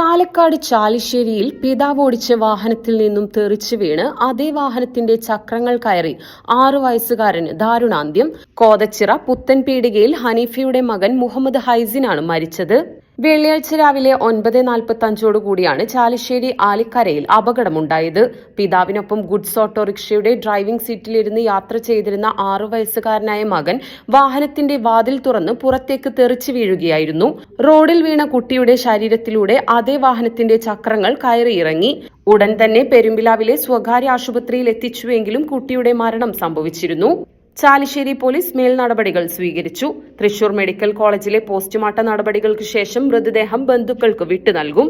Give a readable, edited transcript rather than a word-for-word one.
പാലക്കാട് ചാലിശ്ശേരിയിൽ പിതാവ് ഓടിച്ച വാഹനത്തിൽ നിന്നും തെറിച്ചു വീണ് അതേ വാഹനത്തിന്റെ ചക്രങ്ങൾ കയറി 6 വയസ്സുകാരന് ദാരുണാന്ത്യം. കോതച്ചിറ പുത്തൻപീടികയിൽ ഹനീഫയുടെ മകൻ മുഹമ്മദ് ഹൈസിനാണ് മരിച്ചത്. വെള്ളിയാഴ്ച രാവിലെ 9:45 ചാലിശ്ശേരി ആലിക്കരയിൽ അപകടമുണ്ടായത്. പിതാവിനൊപ്പം ഗുഡ്സ് ഓട്ടോറിക്ഷയുടെ ഡ്രൈവിംഗ് സീറ്റിലിരുന്ന് യാത്ര ചെയ്തിരുന്ന 6 വയസ്സുകാരനായ മകൻ വാഹനത്തിന്റെ വാതിൽ തുറന്ന് പുറത്തേക്ക് തെറിച്ചു വീഴുകയായിരുന്നു. റോഡിൽ വീണ കുട്ടിയുടെ ശരീരത്തിലൂടെ അതേ വാഹനത്തിന്റെ ചക്രങ്ങൾ കയറിയിറങ്ങി. ഉടൻ തന്നെ പെരുമ്പിലാവിലെ സ്വകാര്യ ആശുപത്രിയിൽ എത്തിച്ചുവെങ്കിലും കുട്ടിയുടെ മരണം സംഭവിച്ചിരുന്നു. ചാലിശ്ശേരി പോലീസ് മേൽ നടപടികൾ സ്വീകരിച്ചു. തൃശൂർ മെഡിക്കൽ കോളേജിലെ പോസ്റ്റ്മോർട്ടം നടപടികൾക്ക് ശേഷം മൃതദേഹം ബന്ധുക്കൾക്ക് വിട്ടു നൽകും.